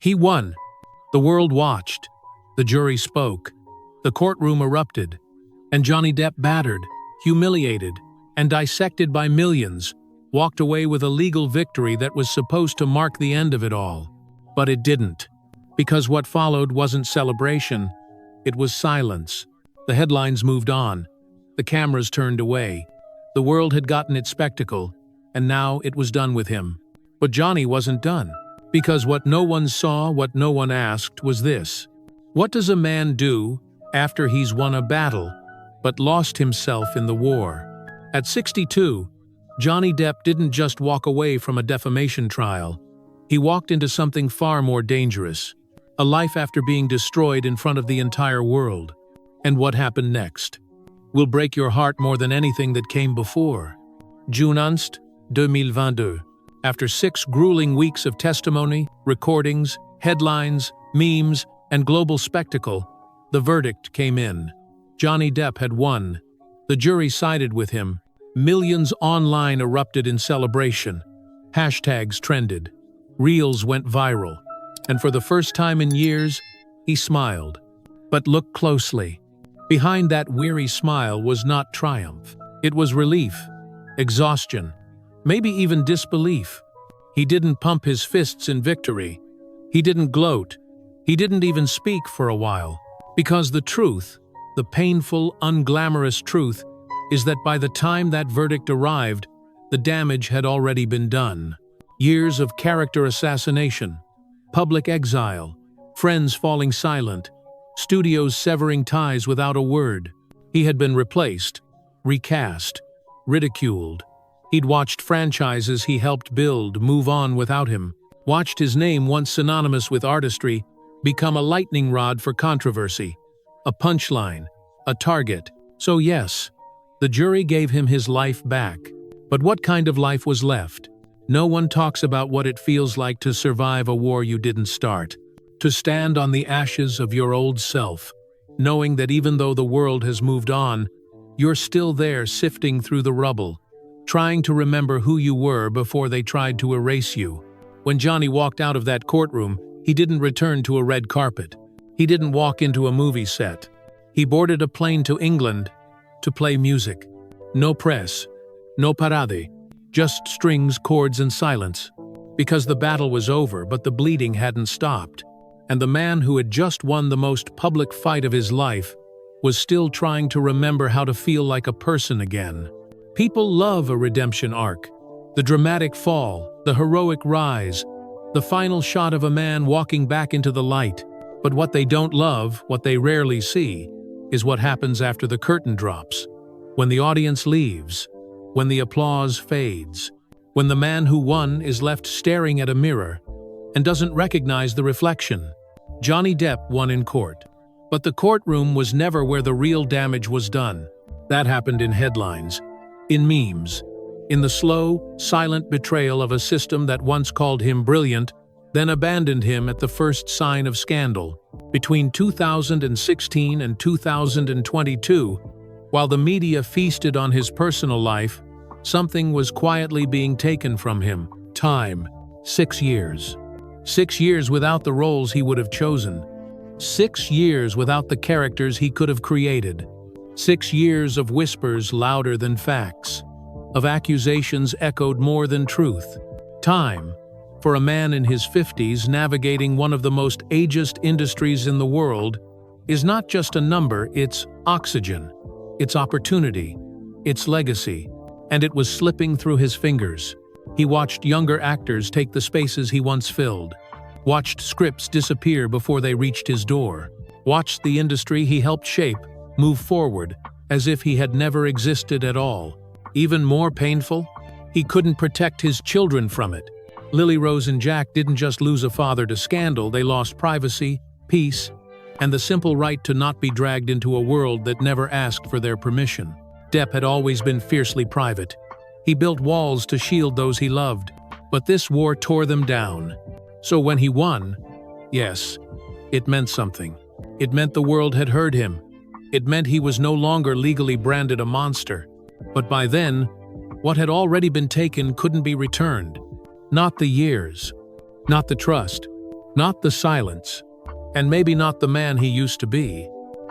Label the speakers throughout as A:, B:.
A: He won. The world watched. The jury spoke. The courtroom erupted. And Johnny Depp, battered, humiliated, and dissected by millions, walked away with a legal victory that was supposed to mark the end of it all. But it didn't. Because what followed wasn't celebration, it was silence. The headlines moved on. The cameras turned away. The world had gotten its spectacle, and now it was done with him. But Johnny wasn't done. Because what no one saw, what no one asked, was this. What does a man do after he's won a battle, but lost himself in the war? At 62, Johnny Depp didn't just walk away from a defamation trial. He walked into something far more dangerous. A life after being destroyed in front of the entire world. And what happened next will break your heart more than anything that came before. June 2022. After 6 grueling weeks of testimony, recordings, headlines, memes, and global spectacle, the verdict came in. Johnny Depp had won. The jury sided with him. Millions online erupted in celebration. Hashtags trended. Reels went viral. And for the first time in years, he smiled. But look closely. Behind that weary smile was not triumph. It was relief, exhaustion, maybe even disbelief. He didn't pump his fists in victory. He didn't gloat. He didn't even speak for a while. Because the truth, the painful, unglamorous truth, is that by the time that verdict arrived, the damage had already been done. Years of character assassination, public exile, friends falling silent, studios severing ties without a word. He had been replaced, recast, ridiculed. He'd watched franchises he helped build move on without him, watched his name, once synonymous with artistry, become a lightning rod for controversy, a punchline, a target. So yes, the jury gave him his life back. But what kind of life was left? No one talks about what it feels like to survive a war you didn't start. To stand on the ashes of your old self, knowing that even though the world has moved on, you're still there sifting through the rubble, trying to remember who you were before they tried to erase you. When Johnny walked out of that courtroom, he didn't return to a red carpet. He didn't walk into a movie set. He boarded a plane to England to play music. No press, no parade, just strings, chords, and silence. Because the battle was over, but the bleeding hadn't stopped. And the man who had just won the most public fight of his life was still trying to remember how to feel like a person again. People love a redemption arc. The dramatic fall, the heroic rise, the final shot of a man walking back into the light. But what they don't love, what they rarely see, is what happens after the curtain drops. When the audience leaves, when the applause fades, when the man who won is left staring at a mirror and doesn't recognize the reflection. Johnny Depp won in court. But the courtroom was never where the real damage was done. That happened in headlines, in memes, in the slow, silent betrayal of a system that once called him brilliant, then abandoned him at the first sign of scandal. Between 2016 and 2022, while the media feasted on his personal life, something was quietly being taken from him. Time. 6 years. 6 years without the roles he would have chosen. 6 years without the characters he could have created. 6 years of whispers louder than facts. Of accusations echoed more than truth. Time. For a man in his 50s navigating one of the most ageist industries in the world is not just a number, it's oxygen. It's opportunity. It's legacy. And it was slipping through his fingers. He watched younger actors take the spaces he once filled, watched scripts disappear before they reached his door, watched the industry he helped shape move forward as if he had never existed at all. Even more painful, he couldn't protect his children from it. Lily Rose and Jack didn't just lose a father to scandal, they lost privacy, peace, and the simple right to not be dragged into a world that never asked for their permission. Depp had always been fiercely private. He built walls to shield those he loved, but this war tore them down. So when he won, yes, it meant something. It meant the world had heard him. It meant he was no longer legally branded a monster. But by then, what had already been taken couldn't be returned. Not the years, not the trust, not the silence, and maybe not the man he used to be.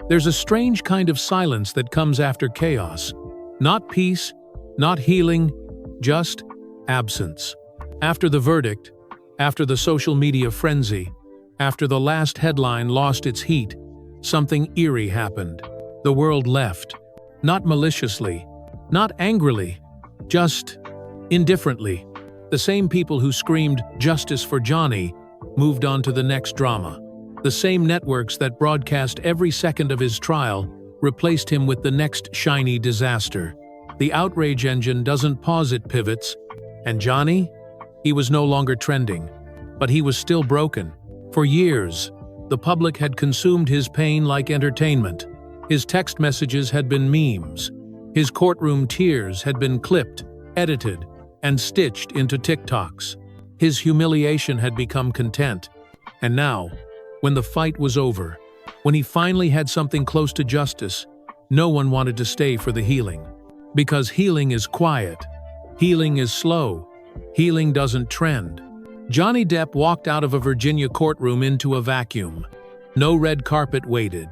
A: There's a strange kind of silence that comes after chaos. Not peace, not healing, just absence. After the verdict, after the social media frenzy, after the last headline lost its heat, something eerie happened. The world left. Not maliciously, not angrily, just indifferently. The same people who screamed "Justice for Johnny" moved on to the next drama. The same networks that broadcast every second of his trial replaced him with the next shiny disaster. The outrage engine doesn't pause, it pivots. And Johnny? He was no longer trending, but he was still broken. For years, the public had consumed his pain like entertainment. His text messages had been memes. His courtroom tears had been clipped, edited, and stitched into TikToks. His humiliation had become content. And now, when the fight was over, when he finally had something close to justice, no one wanted to stay for the healing. Because healing is quiet. Healing is slow. Healing doesn't trend. Johnny Depp walked out of a Virginia courtroom into a vacuum. No red carpet waited.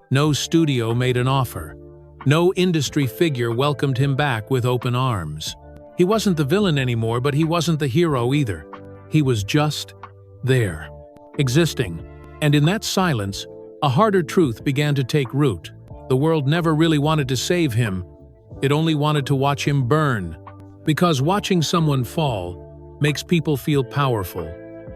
A: No studio made an offer. No industry figure welcomed him back with open arms. He wasn't the villain anymore, but he wasn't the hero either. He was just there, existing. And in that silence, a harder truth began to take root. The world never really wanted to save him. It only wanted to watch him burn. Because watching someone fall makes people feel powerful.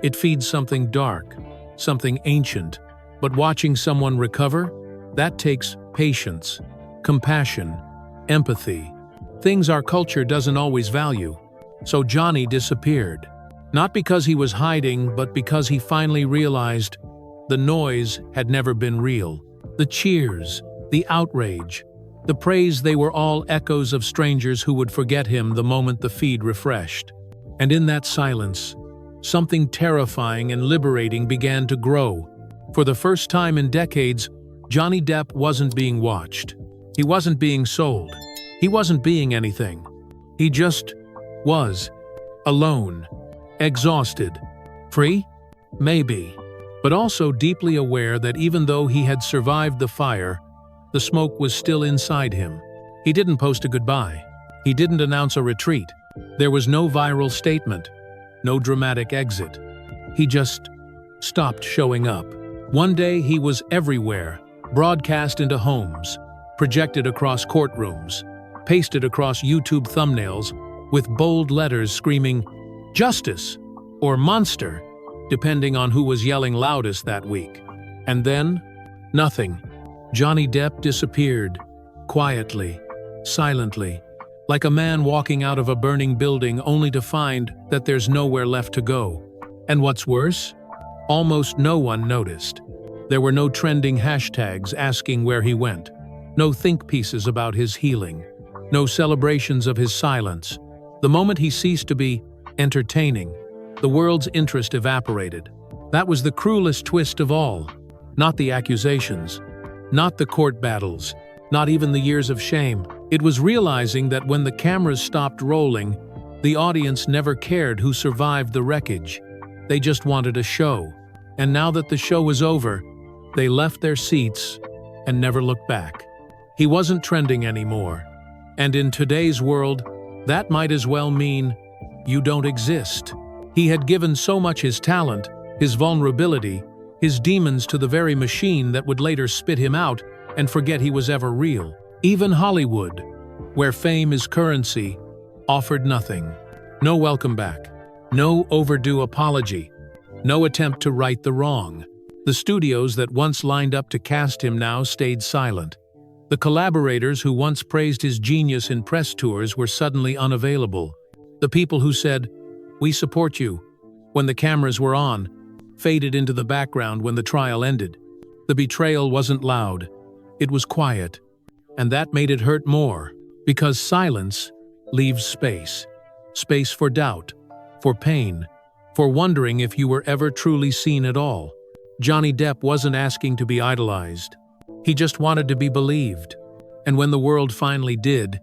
A: It feeds something dark, something ancient. But watching someone recover, that takes patience, compassion, empathy. Things our culture doesn't always value. So Johnny disappeared. Not because he was hiding, but because he finally realized the noise had never been real. The cheers, the outrage, the praise, they were all echoes of strangers who would forget him the moment the feed refreshed. And in that silence, something terrifying and liberating began to grow. For the first time in decades, Johnny Depp wasn't being watched. He wasn't being sold. He wasn't being anything. He just was. Alone. Exhausted. Free? Maybe. But also deeply aware that even though he had survived the fire, the smoke was still inside him. He didn't post a goodbye. He didn't announce a retreat. There was no viral statement, no dramatic exit. He just stopped showing up. One day he was everywhere, broadcast into homes, projected across courtrooms, pasted across YouTube thumbnails with bold letters screaming, "Justice" or "Monster," depending on who was yelling loudest that week. And then, nothing. Johnny Depp disappeared, quietly, silently, like a man walking out of a burning building only to find that there's nowhere left to go. And what's worse? Almost no one noticed. There were no trending hashtags asking where he went, no think pieces about his healing, no celebrations of his silence. The moment he ceased to be entertaining, the world's interest evaporated. That was the cruelest twist of all. Not the accusations, not the court battles, not even the years of shame. It was realizing that when the cameras stopped rolling, the audience never cared who survived the wreckage. They just wanted a show. And now that the show was over, they left their seats and never looked back. He wasn't trending anymore. And in today's world, that might as well mean you don't exist. He had given so much: his talent, his vulnerability, his demons, to the very machine that would later spit him out and forget he was ever real. Even Hollywood, where fame is currency, offered nothing. No welcome back. No overdue apology. No attempt to right the wrong. The studios that once lined up to cast him now stayed silent. The collaborators who once praised his genius in press tours were suddenly unavailable. The people who said, "We support you," when the cameras were on, faded into the background when the trial ended. The betrayal wasn't loud. It was quiet. And that made it hurt more, because silence leaves space. Space for doubt, for pain, for wondering if you were ever truly seen at all. Johnny Depp wasn't asking to be idolized. He just wanted to be believed. And when the world finally did,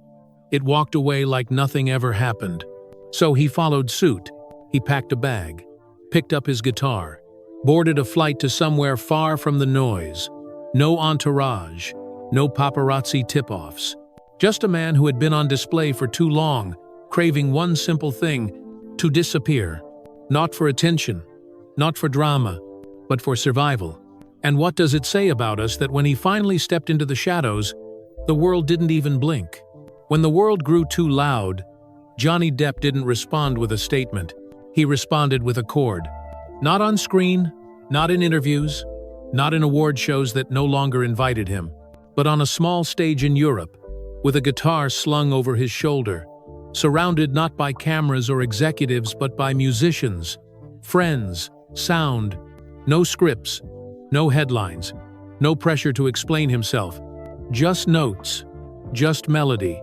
A: it walked away like nothing ever happened. So he followed suit. He packed a bag, picked up his guitar, boarded a flight to somewhere far from the noise. No entourage, no paparazzi tip-offs. Just a man who had been on display for too long, craving one simple thing: to disappear. Not for attention, not for drama, but for survival. And what does it say about us that when he finally stepped into the shadows, the world didn't even blink? When the world grew too loud, Johnny Depp didn't respond with a statement. He responded with a chord. Not on screen, not in interviews, not in award shows that no longer invited him, but on a small stage in Europe, with a guitar slung over his shoulder, surrounded not by cameras or executives but by musicians, friends, sound, no scripts, no headlines, no pressure to explain himself, just notes, just melody,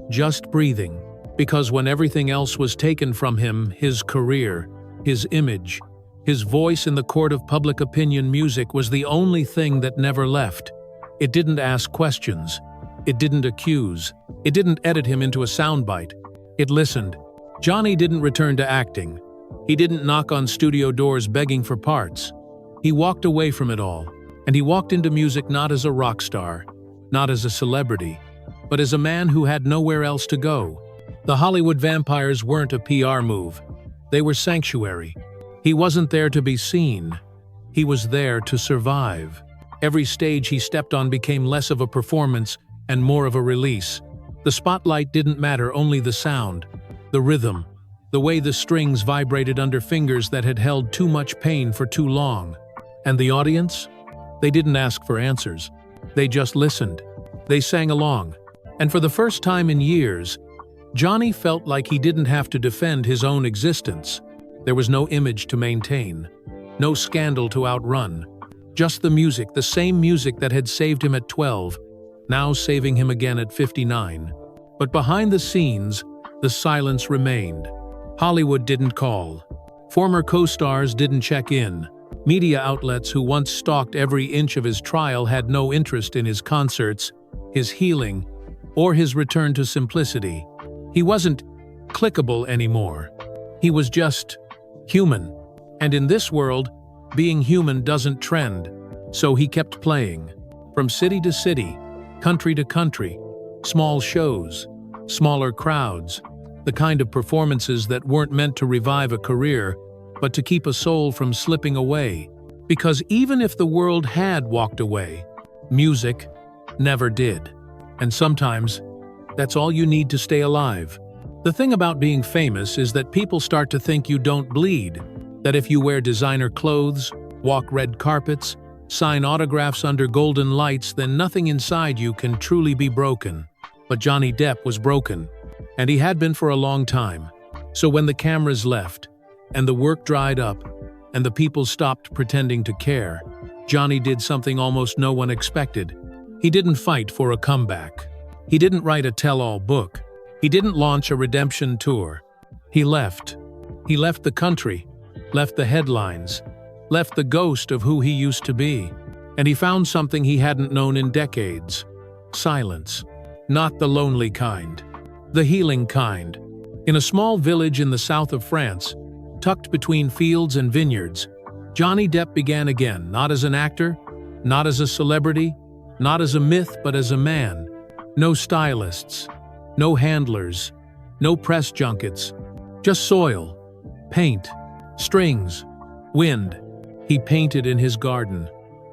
A: just breathing. Because when everything else was taken from him, his career, his image, his voice in the court of public opinion, music was the only thing that never left. It didn't ask questions. It didn't accuse. It didn't edit him into a soundbite. It listened. Johnny didn't return to acting. He didn't knock on studio doors begging for parts. He walked away from it all, and he walked into music not as a rock star, not as a celebrity, but as a man who had nowhere else to go. The Hollywood vampires weren't a PR move. They were sanctuary. He wasn't there to be seen. He was there to survive. Every stage he stepped on became less of a performance and more of a release. The spotlight didn't matter, only the sound, the rhythm, the way the strings vibrated under fingers that had held too much pain for too long. And the audience? They didn't ask for answers. They just listened. They sang along. And for the first time in years, Johnny felt like he didn't have to defend his own existence. There was no image to maintain, no scandal to outrun. Just the music, the same music that had saved him at 12, now saving him again at 59. But behind the scenes, the silence remained. Hollywood didn't call. Former co-stars didn't check in. Media outlets who once stalked every inch of his trial had no interest in his concerts, his healing, or his return to simplicity. He wasn't clickable anymore. He was just human. And in this world, being human doesn't trend. So he kept playing. From city to city, country to country, small shows, smaller crowds, the kind of performances that weren't meant to revive a career, but to keep a soul from slipping away. Because even if the world had walked away, music never did. And sometimes, that's all you need to stay alive. The thing about being famous is that people start to think you don't bleed, that if you wear designer clothes, walk red carpets, sign autographs under golden lights, then nothing inside you can truly be broken. But Johnny Depp was broken, and he had been for a long time. So when the cameras left, and the work dried up, and the people stopped pretending to care, Johnny did something almost no one expected. He didn't fight for a comeback. He didn't write a tell-all book. He didn't launch a redemption tour. He left. He left the country, left the headlines, left the ghost of who he used to be. And he found something he hadn't known in decades. Silence. Not the lonely kind. The healing kind. In a small village in the south of France, tucked between fields and vineyards, Johnny Depp began again, not as an actor, not as a celebrity, not as a myth, but as a man. No stylists, no handlers, no press junkets, just soil, paint, strings, wind. He painted in his garden,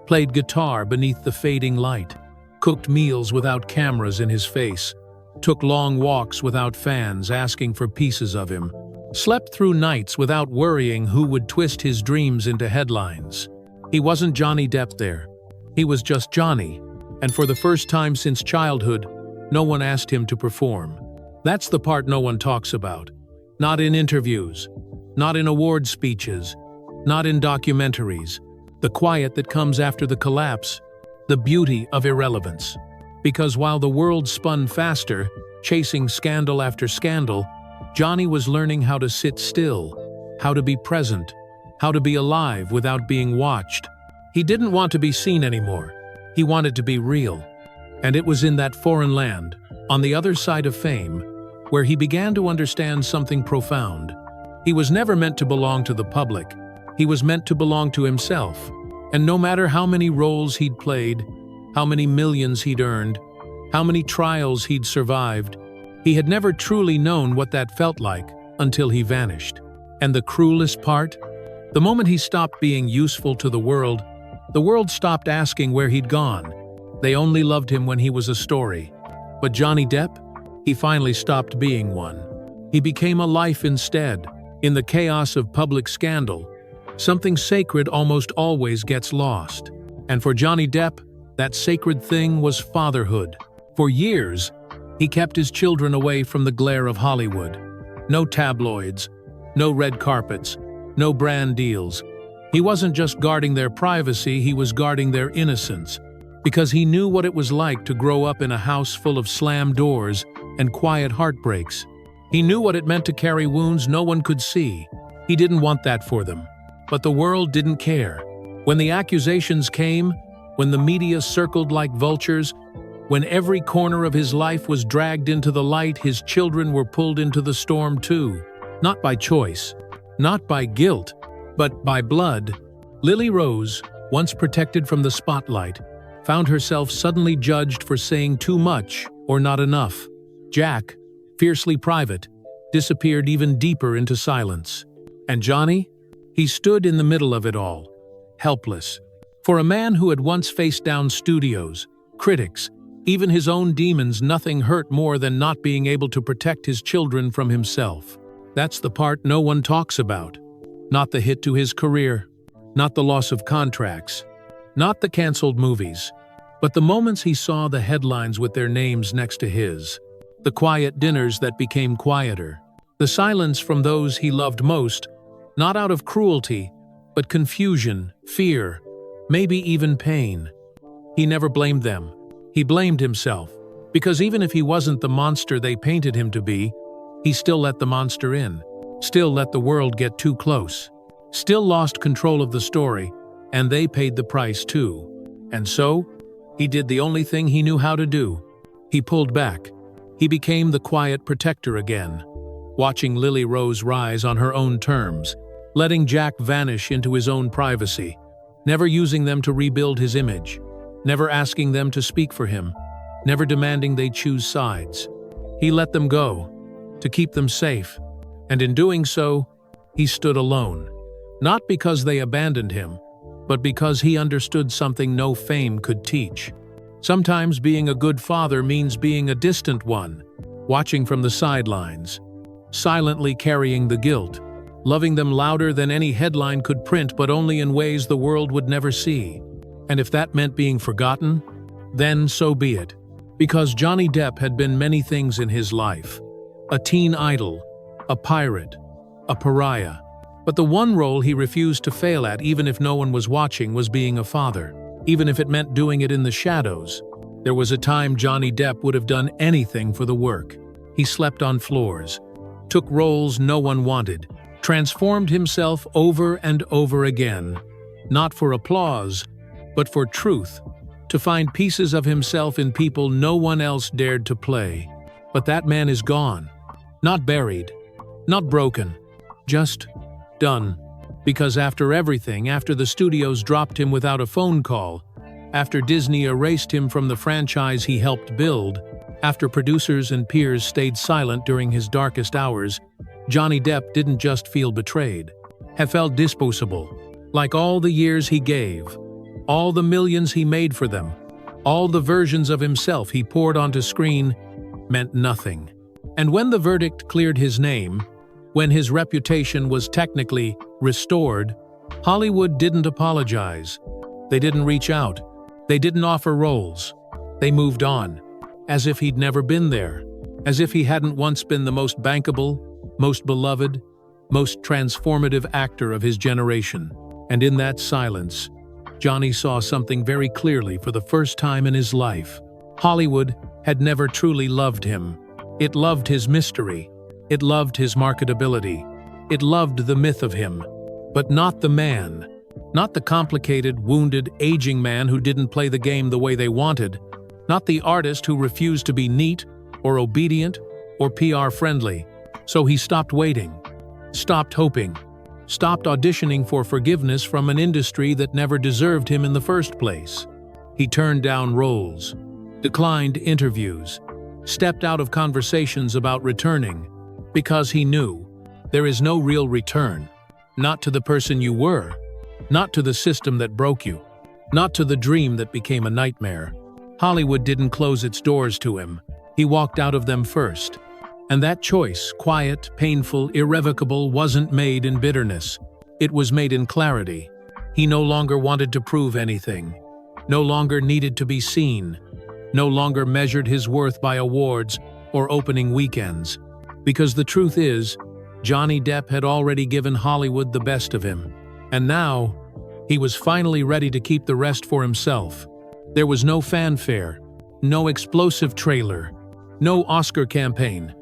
A: played guitar beneath the fading light, cooked meals without cameras in his face, took long walks without fans asking for pieces of him, slept through nights without worrying who would twist his dreams into headlines. He wasn't Johnny Depp there. He was just Johnny, and for the first time since childhood, no one asked him to perform. That's the part no one talks about. Not in interviews, not in award speeches, not in documentaries. The quiet that comes after the collapse, the beauty of irrelevance. Because while the world spun faster, chasing scandal after scandal, Johnny was learning how to sit still, how to be present, how to be alive without being watched. He didn't want to be seen anymore. He wanted to be real. And it was in that foreign land, on the other side of fame, where he began to understand something profound. He was never meant to belong to the public. He was meant to belong to himself. And no matter how many roles he'd played, how many millions he'd earned, how many trials he'd survived, he had never truly known what that felt like until he vanished. And the cruelest part? The moment he stopped being useful to the world stopped asking where he'd gone. They only loved him when he was a story. But Johnny Depp? He finally stopped being one. He became a life instead. In the chaos of public scandal, something sacred almost always gets lost. And for Johnny Depp, that sacred thing was fatherhood. For years, he kept his children away from the glare of Hollywood. No tabloids, no red carpets, no brand deals. He wasn't just guarding their privacy, he was guarding their innocence. Because he knew what it was like to grow up in a house full of slammed doors and quiet heartbreaks. He knew what it meant to carry wounds no one could see. He didn't want that for them. But the world didn't care. When the accusations came, when the media circled like vultures, when every corner of his life was dragged into the light, his children were pulled into the storm too. Not by choice, not by guilt, but by blood. Lily Rose, once protected from the spotlight, found herself suddenly judged for saying too much or not enough. Jack, fiercely private, disappeared even deeper into silence. And Johnny? He stood in the middle of it all, helpless. For a man who had once faced down studios, critics, even his own demons, nothing hurt more than not being able to protect his children from himself. That's the part no one talks about. Not the hit to his career, not the loss of contracts, not the canceled movies, but the moments he saw the headlines with their names next to his, the quiet dinners that became quieter, the silence from those he loved most, not out of cruelty, but confusion, fear, maybe even pain. He never blamed them. He blamed himself, because even if he wasn't the monster they painted him to be, he still let the monster in, still let the world get too close, still lost control of the story, and they paid the price too. And so, he did the only thing he knew how to do. He pulled back. He became the quiet protector again, watching Lily Rose rise on her own terms, letting Jack vanish into his own privacy, never using them to rebuild his image, never asking them to speak for him, never demanding they choose sides. He let them go, to keep them safe, and in doing so, he stood alone. Not because they abandoned him, but because he understood something no fame could teach. Sometimes being a good father means being a distant one, watching from the sidelines, silently carrying the guilt, loving them louder than any headline could print, but only in ways the world would never see. And if that meant being forgotten, then so be it. Because Johnny Depp had been many things in his life. A teen idol, a pirate, a pariah. But the one role he refused to fail at, even if no one was watching, was being a father. Even if it meant doing it in the shadows. There was a time Johnny Depp would have done anything for the work. He slept on floors, took roles no one wanted, transformed himself over and over again, not for applause, but for truth, to find pieces of himself in people no one else dared to play. But that man is gone, not buried, not broken, just done. Because after everything, after the studios dropped him without a phone call, after Disney erased him from the franchise he helped build, after producers and peers stayed silent during his darkest hours, Johnny Depp didn't just feel betrayed, he felt disposable. Like all the years he gave, all the millions he made for them, all the versions of himself he poured onto screen, meant nothing. And when the verdict cleared his name, when his reputation was technically restored, Hollywood didn't apologize. They didn't reach out. They didn't offer roles. They moved on, as if he'd never been there, as if he hadn't once been the most bankable, most beloved, most transformative actor of his generation. And in that silence, Johnny saw something very clearly for the first time in his life. Hollywood had never truly loved him. It loved his mystery. It loved his marketability. It loved the myth of him, but not the man. Not the complicated, wounded, aging man who didn't play the game the way they wanted. Not the artist who refused to be neat, or obedient, or PR-friendly. So he stopped waiting, stopped hoping, stopped auditioning for forgiveness from an industry that never deserved him in the first place. He turned down roles, declined interviews, stepped out of conversations about returning, because he knew there is no real return, not to the person you were, not to the system that broke you, not to the dream that became a nightmare. Hollywood didn't close its doors to him. He walked out of them first. And that choice, quiet, painful, irrevocable, wasn't made in bitterness. It was made in clarity. He no longer wanted to prove anything, no longer needed to be seen, no longer measured his worth by awards or opening weekends. Because the truth is, Johnny Depp had already given Hollywood the best of him. And now, he was finally ready to keep the rest for himself. There was no fanfare, no explosive trailer, no Oscar campaign,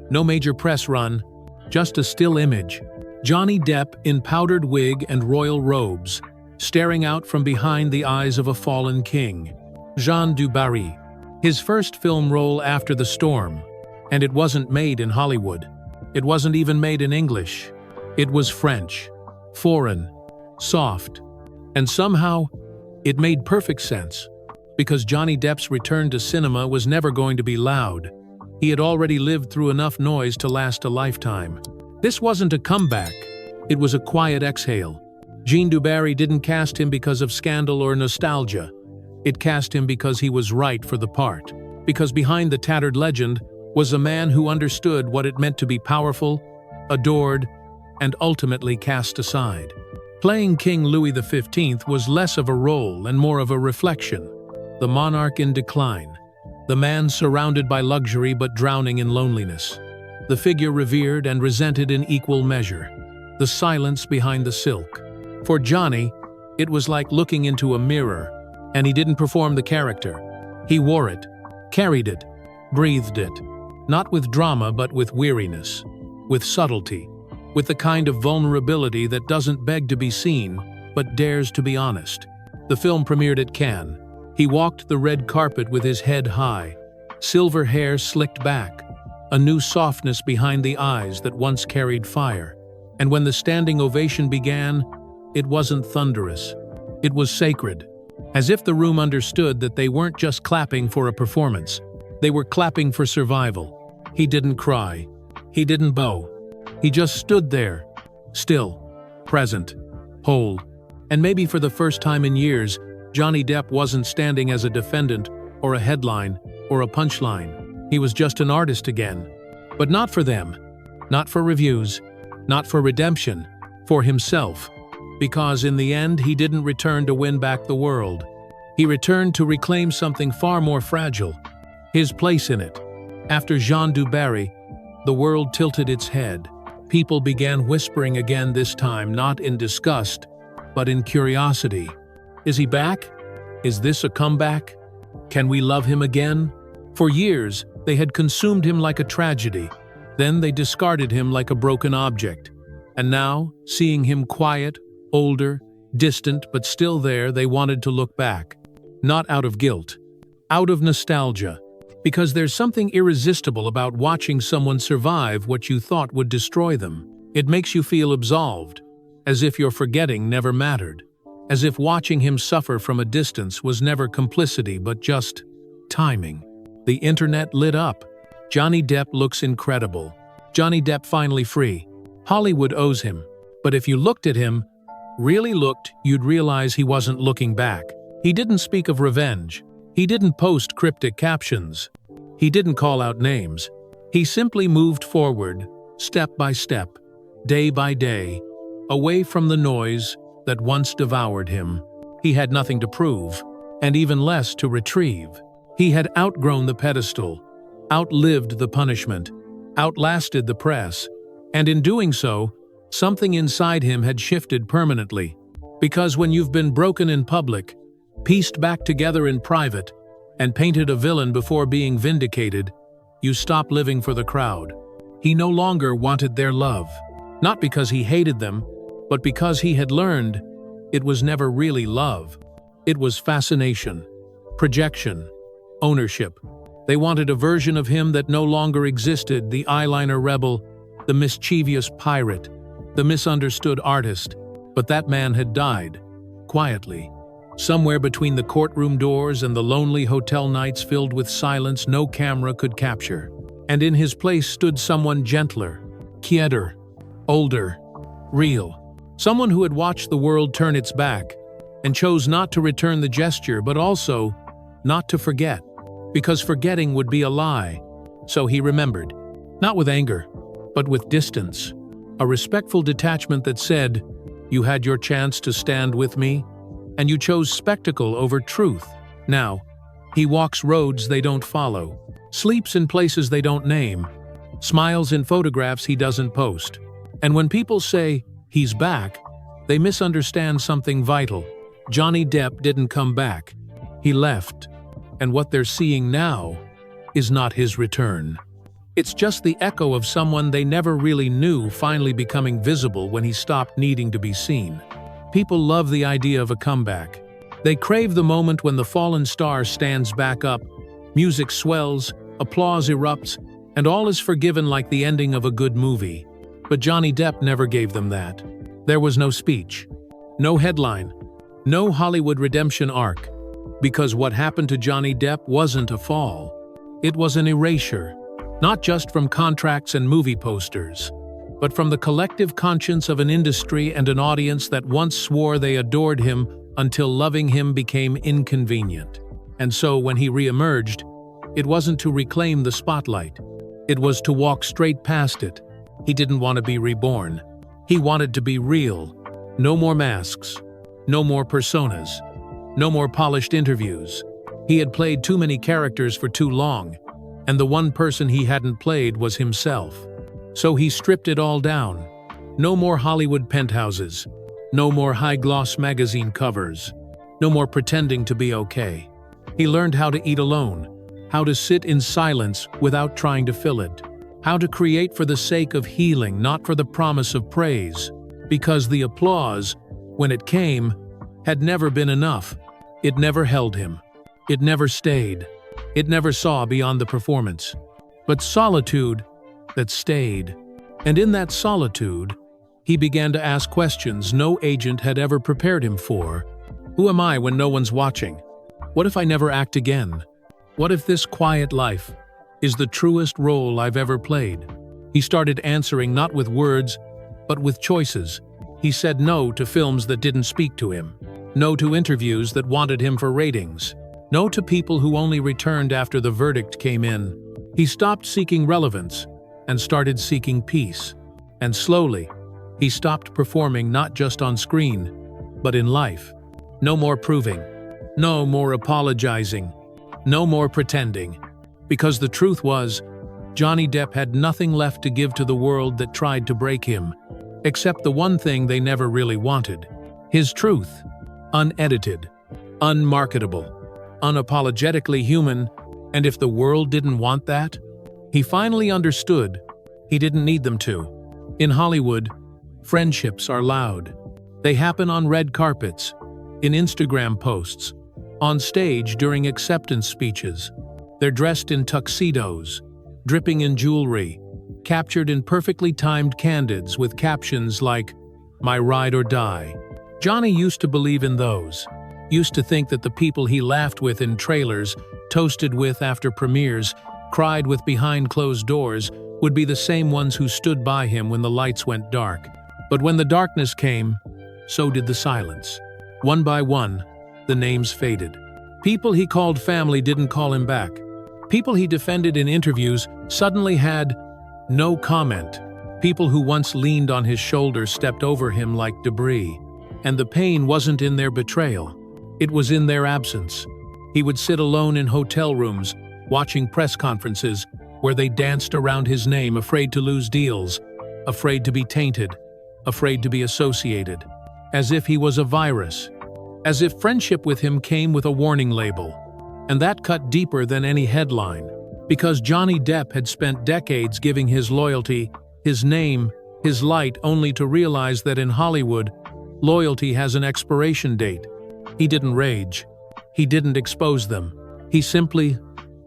A: no major press run, just a still image. Johnny Depp in powdered wig and royal robes, staring out from behind the eyes of a fallen king. Jean du Barry, his first film role after the storm. And it wasn't made in Hollywood. It wasn't even made in English. It was French, foreign, soft. And somehow, it made perfect sense. Because Johnny Depp's return to cinema was never going to be loud. He had already lived through enough noise to last a lifetime. This wasn't a comeback. It was a quiet exhale. Jean du Barry didn't cast him because of scandal or nostalgia. It cast him because he was right for the part. Because behind the tattered legend was a man who understood what it meant to be powerful, adored, and ultimately cast aside. Playing King Louis XV was less of a role and more of a reflection. The monarch in decline. The man surrounded by luxury but drowning in loneliness. The figure revered and resented in equal measure. The silence behind the silk. For Johnny, it was like looking into a mirror, and he didn't perform the character. He wore it, carried it, breathed it. Not with drama but with weariness, with subtlety, with the kind of vulnerability that doesn't beg to be seen, but dares to be honest. The film premiered at Cannes. He walked the red carpet with his head high, silver hair slicked back, a new softness behind the eyes that once carried fire. And when the standing ovation began, it wasn't thunderous. It was sacred, as if the room understood that they weren't just clapping for a performance. They were clapping for survival. He didn't cry. He didn't bow. He just stood there, still, present, whole. And maybe for the first time in years, Johnny Depp wasn't standing as a defendant or a headline or a punchline. He was just an artist again. But not for them, not for reviews, not for redemption, for himself. Because in the end, he didn't return to win back the world. He returned to reclaim something far more fragile, his place in it. After Jean du Barry, the world tilted its head. People began whispering again, this time not in disgust, but in curiosity. Is he back? Is this a comeback? Can we love him again? For years, they had consumed him like a tragedy. Then they discarded him like a broken object. And now, seeing him quiet, older, distant, but still there, they wanted to look back. Not out of guilt, out of nostalgia. Because there's something irresistible about watching someone survive what you thought would destroy them. It makes you feel absolved, as if your forgetting never mattered. As if watching him suffer from a distance was never complicity but just timing. The internet lit up. Johnny Depp looks incredible. Johnny Depp finally free. Hollywood owes him. But if you looked at him, really looked, you'd realize he wasn't looking back. He didn't speak of revenge. He didn't post cryptic captions. He didn't call out names. He simply moved forward, step by step, day by day, away from the noise that once devoured him. He had nothing to prove, and even less to retrieve. He had outgrown the pedestal, outlived the punishment, outlasted the press, and in doing so, something inside him had shifted permanently. Because when you've been broken in public, pieced back together in private, and painted a villain before being vindicated, you stop living for the crowd. He no longer wanted their love, not because he hated them, but because he had learned it was never really love. It was fascination, projection, ownership. They wanted a version of him that no longer existed, the eyeliner rebel, the mischievous pirate, the misunderstood artist, but that man had died, quietly, somewhere between the courtroom doors and the lonely hotel nights filled with silence no camera could capture. And in his place stood someone gentler, quieter, older, real. Someone who had watched the world turn its back and chose not to return the gesture, but also not to forget, because forgetting would be a lie. So he remembered, not with anger, but with distance, a respectful detachment that said, "You had your chance to stand with me, and you chose spectacle over truth. Now, he walks roads they don't follow, sleeps in places they don't name, smiles in photographs he doesn't post. And when people say, he's back, they misunderstand something vital. Johnny Depp didn't come back. He left. And what they're seeing now is not his return. It's just the echo of someone they never really knew finally becoming visible when he stopped needing to be seen. People love the idea of a comeback. They crave the moment when the fallen star stands back up, music swells, applause erupts, and all is forgiven like the ending of a good movie. But Johnny Depp never gave them that. There was no speech, no headline, no Hollywood redemption arc, because what happened to Johnny Depp wasn't a fall. It was an erasure, not just from contracts and movie posters, but from the collective conscience of an industry and an audience that once swore they adored him until loving him became inconvenient. And so when he re-emerged, it wasn't to reclaim the spotlight. It was to walk straight past it. He didn't want to be reborn. He wanted to be real. No more masks. No more personas. No more polished interviews. He had played too many characters for too long, and the one person he hadn't played was himself. So he stripped it all down. No more Hollywood penthouses. No more high-gloss magazine covers. No more pretending to be okay. He learned how to eat alone, how to sit in silence without trying to fill it, how to create for the sake of healing, not for the promise of praise, because the applause, when it came, had never been enough. It never held him. It never stayed. It never saw beyond the performance. But solitude that stayed. And in that solitude, he began to ask questions no agent had ever prepared him for. Who am I when no one's watching? What if I never act again? What if this quiet life is the truest role I've ever played? He started answering not with words, but with choices. He said no to films that didn't speak to him. No to interviews that wanted him for ratings. No to people who only returned after the verdict came in. He stopped seeking relevance and started seeking peace. And slowly, he stopped performing not just on screen, but in life. No more proving. No more apologizing. No more pretending. Because the truth was, Johnny Depp had nothing left to give to the world that tried to break him, except the one thing they never really wanted. His truth. Unedited. Unmarketable. Unapologetically human. And if the world didn't want that, he finally understood he didn't need them to. In Hollywood, friendships are loud. They happen on red carpets, in Instagram posts, on stage during acceptance speeches. They're dressed in tuxedos, dripping in jewelry, captured in perfectly timed candids with captions like, "My ride or die." Johnny used to believe in those. Used to think that the people he laughed with in trailers, toasted with after premieres, cried with behind closed doors, would be the same ones who stood by him when the lights went dark. But when the darkness came, so did the silence. One by one, the names faded. People he called family didn't call him back. People he defended in interviews suddenly had no comment. People who once leaned on his shoulder stepped over him like debris. And the pain wasn't in their betrayal. It was in their absence. He would sit alone in hotel rooms, watching press conferences where they danced around his name, afraid to lose deals, afraid to be tainted, afraid to be associated, as if he was a virus, as if friendship with him came with a warning label. And that cut deeper than any headline, because Johnny Depp had spent decades giving his loyalty, his name, his light, only to realize that in Hollywood, loyalty has an expiration date. He didn't rage. He didn't expose them. He simply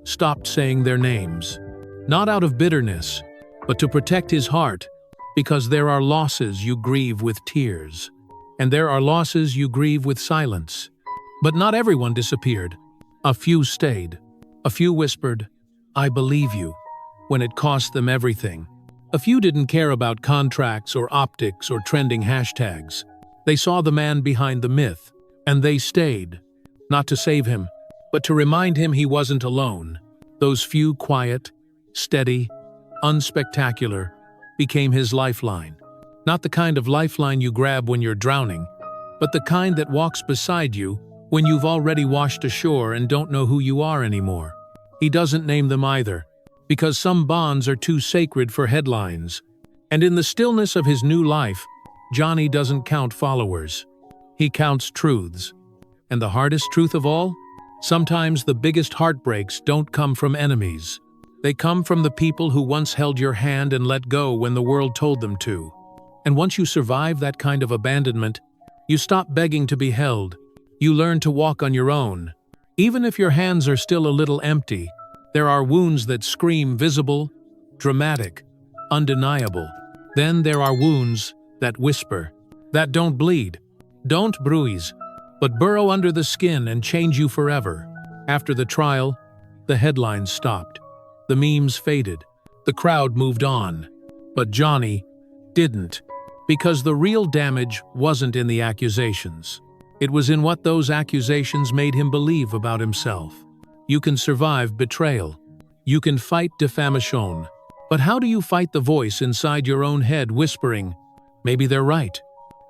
A: stopped saying their names. Not out of bitterness, but to protect his heart, Because there are losses you grieve with tears, and there are losses you grieve with silence. But not everyone disappeared. A few stayed. A few whispered, "I believe you," when it cost them everything. A few didn't care about contracts or optics or trending hashtags. They saw the man behind the myth, and they stayed. Not to save him, but to remind him he wasn't alone. Those few quiet, steady, unspectacular became his lifeline. Not the kind of lifeline you grab when you're drowning, but the kind that walks beside you when you've already washed ashore and don't know who you are anymore. He doesn't name them either, because some bonds are too sacred for headlines. And in the stillness of his new life, Johnny doesn't count followers. He counts truths. And the hardest truth of all? Sometimes the biggest heartbreaks don't come from enemies. They come from the people who once held your hand and let go when the world told them to. And once you survive that kind of abandonment, you stop begging to be held. You learn to walk on your own. Even if your hands are still a little empty, there are wounds that scream visible, dramatic, undeniable. Then there are wounds that whisper, that don't bleed, don't bruise, but burrow under the skin and change you forever. After the trial, the headlines stopped. The memes faded. The crowd moved on. But Johnny didn't, because the real damage wasn't in the accusations. It was in what those accusations made him believe about himself. You can survive betrayal. You can fight defamation. But how do you fight the voice inside your own head whispering, "Maybe they're right"?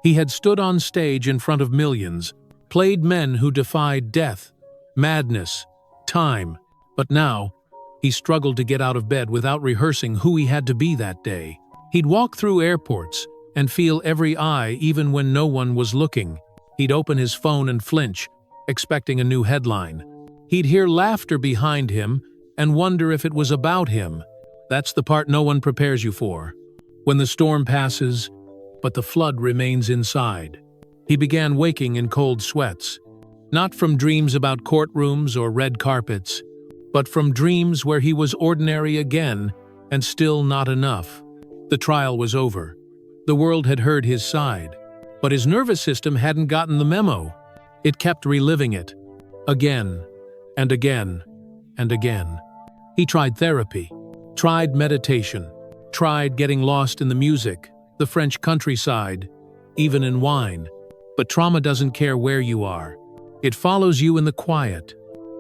A: He had stood on stage in front of millions, played men who defied death, madness, time. But now, he struggled to get out of bed without rehearsing who he had to be that day. He'd walk through airports and feel every eye even when no one was looking. He'd open his phone and flinch, expecting a new headline. He'd hear laughter behind him and wonder if it was about him. That's the part no one prepares you for. When the storm passes, but the flood remains inside. He began waking in cold sweats, not from dreams about courtrooms or red carpets, but from dreams where he was ordinary again and still not enough. The trial was over. The world had heard his side, but his nervous system hadn't gotten the memo. It kept reliving it, again and again and again. He tried therapy, tried meditation, tried getting lost in the music, the French countryside, even in wine. But trauma doesn't care where you are. It follows you in the quiet,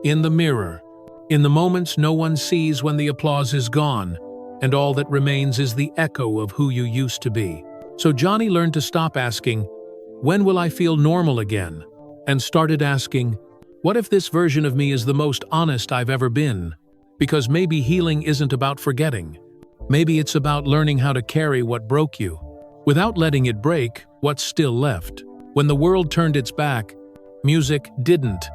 A: in the mirror, in the moments no one sees when the applause is gone, and all that remains is the echo of who you used to be. So Johnny learned to stop asking, "When will I feel normal again?" and started asking, "What if this version of me is the most honest I've ever been?" Because maybe healing isn't about forgetting. Maybe it's about learning how to carry what broke you, without letting it break what's still left. When the world turned its back, music didn't.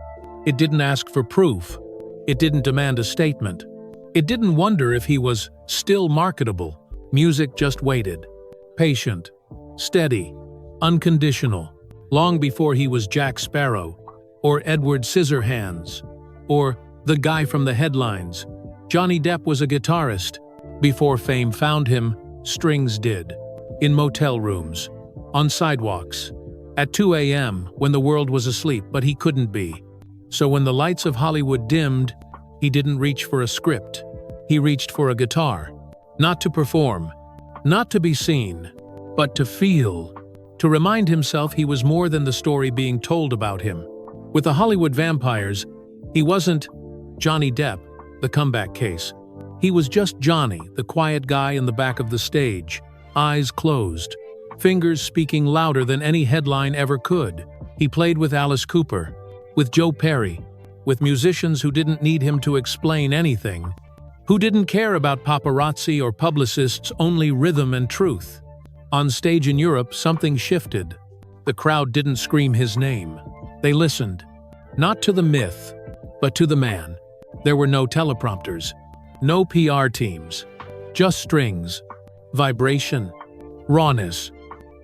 A: It didn't ask for proof. It didn't demand a statement. It didn't wonder if he was still marketable. Music just waited. Patient, steady, unconditional. Long before he was Jack Sparrow, or Edward Scissorhands, or the guy from the headlines. Johnny Depp was a guitarist. Before fame found him, strings did. In motel rooms, on sidewalks, at 2 a.m. when the world was asleep, but he couldn't be. So when the lights of Hollywood dimmed, he didn't reach for a script. He reached for a guitar. Not to perform, not to be seen, but to feel. To remind himself he was more than the story being told about him. With the Hollywood vampires, he wasn't Johnny Depp, the comeback case. He was just Johnny, the quiet guy in the back of the stage, eyes closed, fingers speaking louder than any headline ever could. He played with Alice Cooper, with Joe Perry, with musicians who didn't need him to explain anything, who didn't care about paparazzi or publicists, only rhythm and truth. On stage in Europe, something shifted. The crowd didn't scream his name. They listened, not to the myth, but to the man. There were no teleprompters, no PR teams, just strings, vibration, rawness.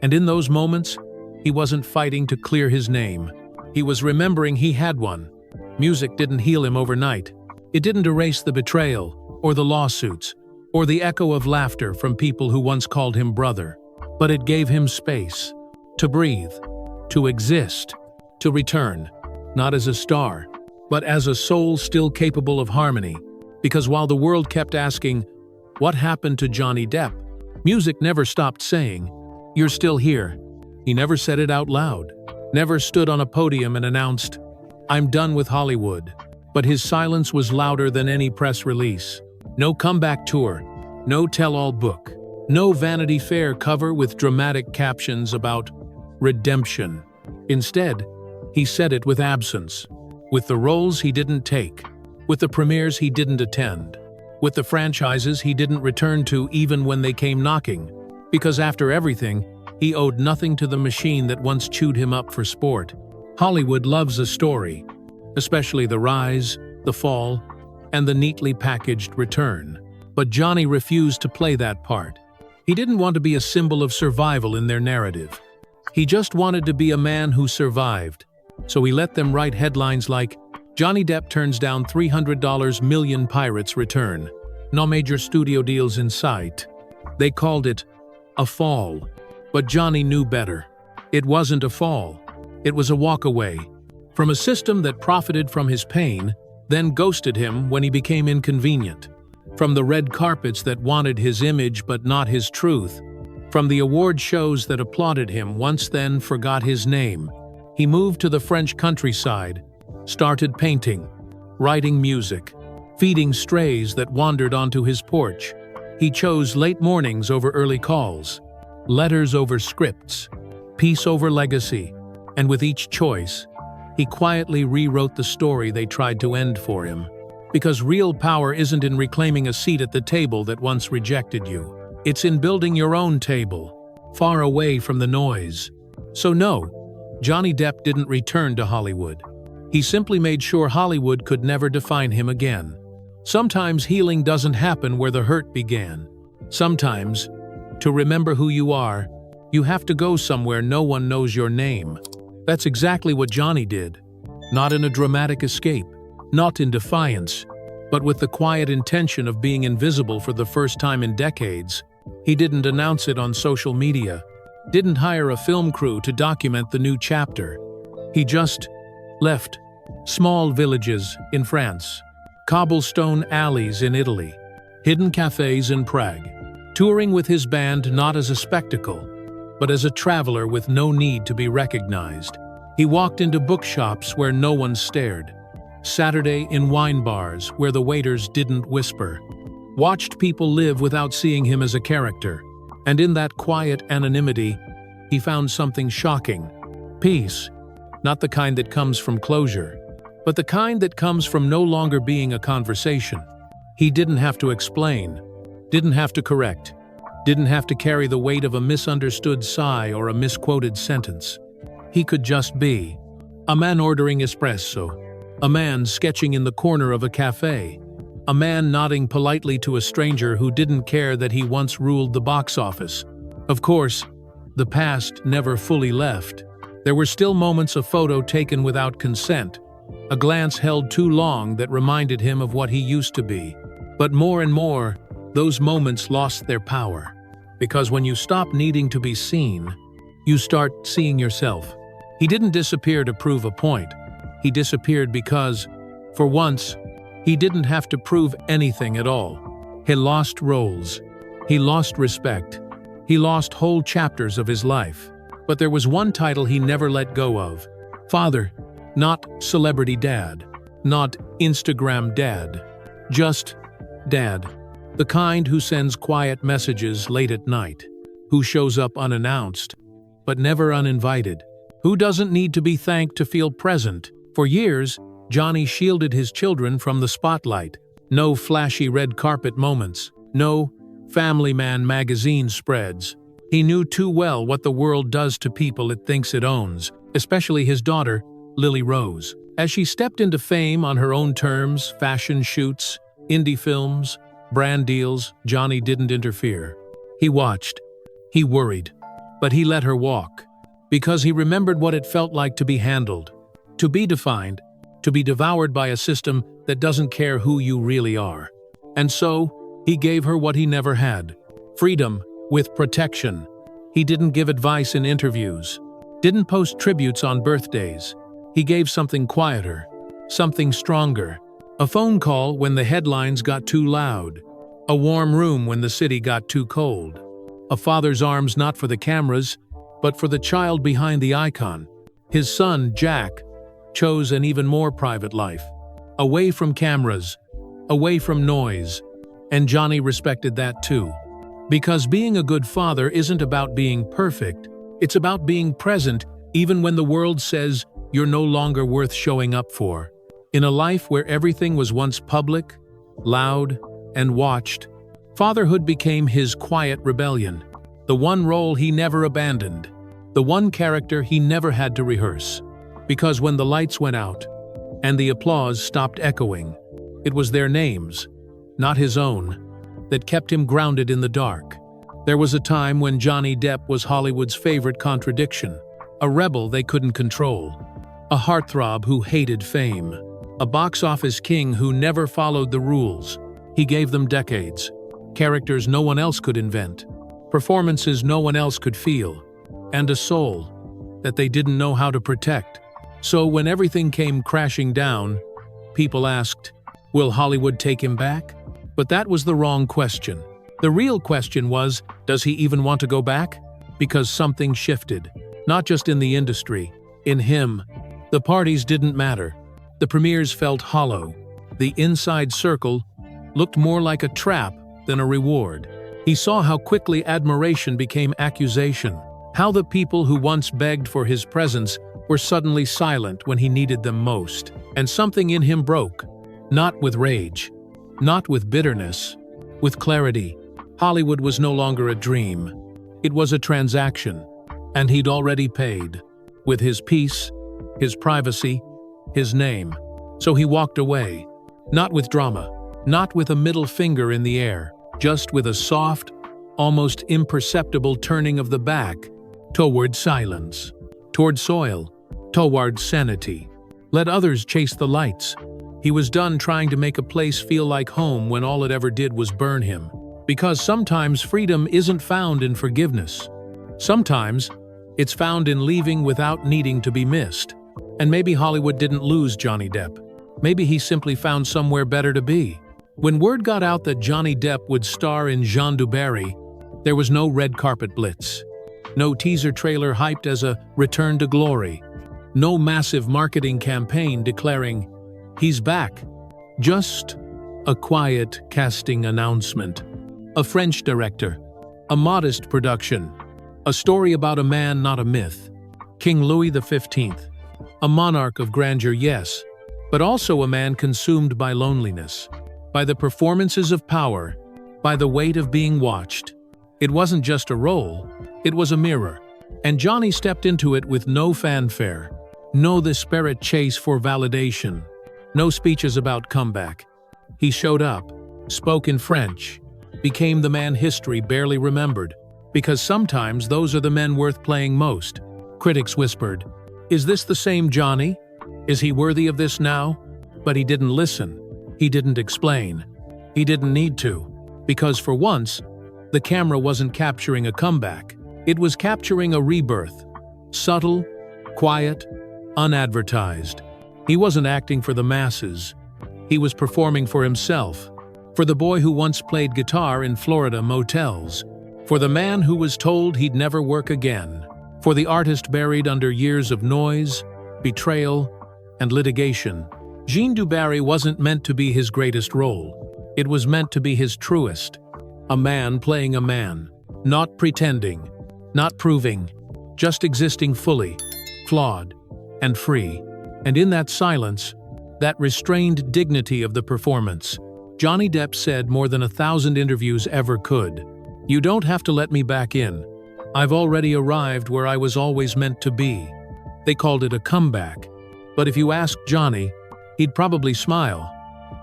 A: And in those moments, he wasn't fighting to clear his name. He was remembering he had one. Music didn't heal him overnight. It didn't erase the betrayal or the lawsuits, or the echo of laughter from people who once called him brother. But it gave him space to breathe, to exist, to return, not as a star, but as a soul still capable of harmony. Because while the world kept asking, "What happened to Johnny Depp?" music never stopped saying, "You're still here." He never said it out loud, never stood on a podium and announced, "I'm done with Hollywood." But his silence was louder than any press release. No comeback tour, no tell-all book, no Vanity Fair cover with dramatic captions about redemption. Instead, he said it with absence, with the roles he didn't take, with the premieres he didn't attend, with the franchises he didn't return to even when they came knocking. Because after everything, he owed nothing to the machine that once chewed him up for sport. Hollywood loves a story, especially the rise, the fall, and the neatly packaged return. But Johnny refused to play that part. He didn't want to be a symbol of survival in their narrative. He just wanted to be a man who survived. So he let them write headlines like, "Johnny Depp turns down $300 million Pirates return. No major studio deals in sight." They called it a fall. But Johnny knew better. It wasn't a fall. It was a walk away from a system that profited from his pain, then ghosted him when he became inconvenient. From the red carpets that wanted his image but not his truth. From the award shows that applauded him once then forgot his name. He moved to the French countryside, started painting, writing music, feeding strays that wandered onto his porch. He chose late mornings over early calls, letters over scripts, peace over legacy, and with each choice, he quietly rewrote the story they tried to end for him. Because real power isn't in reclaiming a seat at the table that once rejected you. It's in building your own table, far away from the noise. So no, Johnny Depp didn't return to Hollywood. He simply made sure Hollywood could never define him again. Sometimes healing doesn't happen where the hurt began. Sometimes, to remember who you are, you have to go somewhere no one knows your name. That's exactly what Johnny did. Not in a dramatic escape, not in defiance, but with the quiet intention of being invisible for the first time in decades. He didn't announce it on social media, didn't hire a film crew to document the new chapter. He just left small villages in France, cobblestone alleys in Italy, hidden cafes in Prague, touring with his band not as a spectacle, but as a traveler with no need to be recognized. He walked into bookshops where no one stared, Saturday in wine bars where the waiters didn't whisper, watched people live without seeing him as a character, and in that quiet anonymity, he found something shocking. Peace, not the kind that comes from closure, but the kind that comes from no longer being a conversation. He didn't have to explain, didn't have to correct, didn't have to carry the weight of a misunderstood sigh or a misquoted sentence. He could just be a man ordering espresso, a man sketching in the corner of a cafe, a man nodding politely to a stranger who didn't care that he once ruled the box office. Of course, the past never fully left. There were still moments a photo taken without consent, a glance held too long that reminded him of what he used to be. But more and more, those moments lost their power. Because when you stop needing to be seen, you start seeing yourself. He didn't disappear to prove a point. He disappeared because, for once, he didn't have to prove anything at all. He lost roles. He lost respect. He lost whole chapters of his life. But there was one title he never let go of. Father, not celebrity dad, not Instagram dad, just dad. The kind who sends quiet messages late at night, who shows up unannounced, but never uninvited, who doesn't need to be thanked to feel present. For years, Johnny shielded his children from the spotlight. No flashy red carpet moments, no Family Man magazine spreads. He knew too well what the world does to people it thinks it owns, especially his daughter, Lily Rose. As she stepped into fame on her own terms, fashion shoots, indie films, brand deals, Johnny didn't interfere. He watched. He worried. But he let her walk. Because he remembered what it felt like to be handled, to be defined, to be devoured by a system that doesn't care who you really are. And so, He gave her what he never had: freedom with protection. He didn't give advice in interviews, didn't post tributes on birthdays. He gave something quieter, something stronger. A phone call when the headlines got too loud. A warm room when the city got too cold. A father's arms not for the cameras, but for the child behind the icon. His son, Jack, chose an even more private life. Away from cameras, away from noise. And Johnny respected that too. Because being a good father isn't about being perfect, it's about being present even when the world says you're no longer worth showing up for. In a life where everything was once public, loud, and watched, fatherhood became his quiet rebellion, the one role he never abandoned, the one character he never had to rehearse. Because when the lights went out, and the applause stopped echoing, it was their names, not his own, that kept him grounded in the dark. There was a time when Johnny Depp was Hollywood's favorite contradiction, a rebel they couldn't control, a heartthrob who hated fame, a box office king who never followed the rules. He gave them decades, characters no one else could invent, performances no one else could feel, and a soul that they didn't know how to protect. So when everything came crashing down, people asked, will Hollywood take him back? But that was the wrong question. The real question was, does he even want to go back? Because something shifted, not just in the industry, in him. The parties didn't matter. The premieres felt hollow. The inside circle looked more like a trap than a reward. He saw how quickly admiration became accusation, how the people who once begged for his presence were suddenly silent when he needed them most. And something in him broke, not with rage, not with bitterness, with clarity. Hollywood was no longer a dream. It was a transaction, and he'd already paid, with his peace, his privacy, his name. So he walked away, not with drama, not with a middle finger in the air, just with a soft, almost imperceptible turning of the back toward silence, toward soil, toward sanity. Let others chase the lights. He was done trying to make a place feel like home when all it ever did was burn him. Because sometimes freedom isn't found in forgiveness. Sometimes it's found in leaving without needing to be missed. And maybe Hollywood didn't lose Johnny Depp. Maybe he simply found somewhere better to be. When word got out that Johnny Depp would star in Jean du Barry, there was no red carpet blitz. No teaser trailer hyped as a return to glory. No massive marketing campaign declaring, he's back. Just a quiet casting announcement. A French director. A modest production. A story about a man, not a myth. King Louis XV. A monarch of grandeur, yes, but also a man consumed by loneliness, by the performances of power, by the weight of being watched. It wasn't just a role, it was a mirror. And Johnny stepped into it with no fanfare, no desperate chase for validation, no speeches about comeback. He showed up, spoke in French, became the man history barely remembered, because sometimes those are the men worth playing most. Critics whispered, "Is this the same Johnny? Is he worthy of this now?" But he didn't listen. He didn't explain. He didn't need to. Because for once, the camera wasn't capturing a comeback. It was capturing a rebirth. Subtle, quiet, unadvertised. He wasn't acting for the masses. He was performing for himself. For the boy who once played guitar in Florida motels. For the man who was told he'd never work again. For the artist buried under years of noise, betrayal, and litigation. Jean du Barry wasn't meant to be his greatest role. It was meant to be his truest. A man playing a man. Not pretending. Not proving. Just existing fully. Flawed. And free. And in that silence, that restrained dignity of the performance, Johnny Depp said more than 1,000 interviews ever could. "You don't have to let me back in. I've already arrived where I was always meant to be." They called it a comeback. But if you asked Johnny, he'd probably smile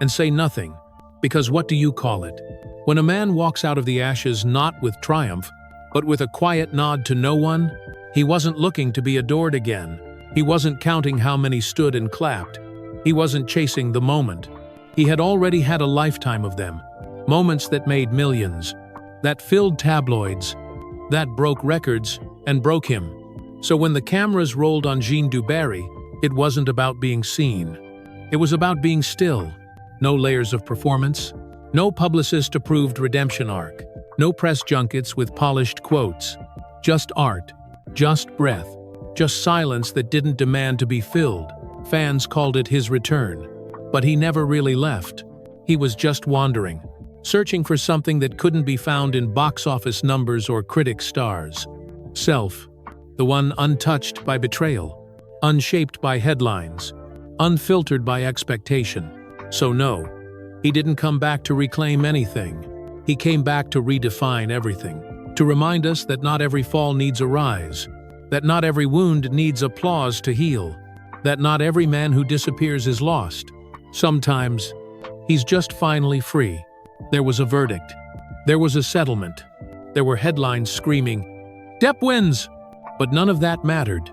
A: and say nothing. Because what do you call it? When a man walks out of the ashes not with triumph, but with a quiet nod to no one, he wasn't looking to be adored again. He wasn't counting how many stood and clapped. He wasn't chasing the moment. He had already had a lifetime of them. Moments that made millions, that filled tabloids, that broke records and broke him. So when the cameras rolled on Jean Dubarry, it wasn't about being seen. It was about being still. No layers of performance, no publicist-approved redemption arc, no press junkets with polished quotes. Just art, just breath, just silence that didn't demand to be filled. Fans called it his return. But he never really left. He was just wandering, searching for something that couldn't be found in box office numbers or critic stars. Self, the one untouched by betrayal, unshaped by headlines, unfiltered by expectation. So no, he didn't come back to reclaim anything. He came back to redefine everything, to remind us that not every fall needs a rise, that not every wound needs applause to heal, that not every man who disappears is lost. Sometimes, he's just finally free. There was a verdict. There was a settlement. There were headlines screaming, "Depp wins!" But none of that mattered.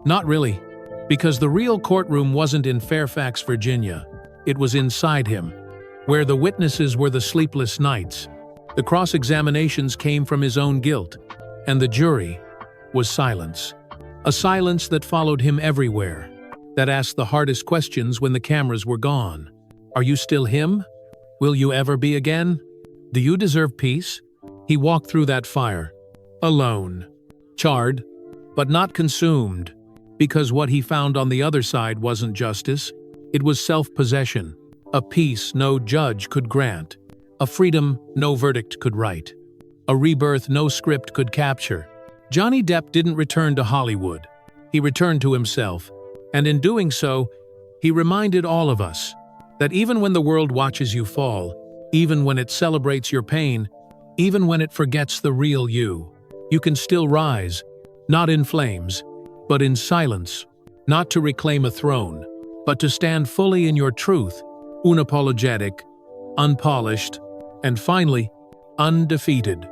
A: Not really, because the real courtroom wasn't in Fairfax, Virginia. It was inside him, where the witnesses were the sleepless nights. The cross-examinations came from his own guilt, and the jury was silence. A silence that followed him everywhere, that asked the hardest questions when the cameras were gone. Are you still him? Will you ever be again? Do you deserve peace? He walked through that fire, alone, charred, but not consumed, because what he found on the other side wasn't justice. It was self-possession, a peace no judge could grant, a freedom no verdict could write, a rebirth no script could capture. Johnny Depp didn't return to Hollywood. He returned to himself, and in doing so, he reminded all of us that even when the world watches you fall, even when it celebrates your pain, even when it forgets the real you can still rise, not in flames, but in silence, not to reclaim a throne, but to stand fully in your truth, unapologetic, unpolished, and finally, undefeated.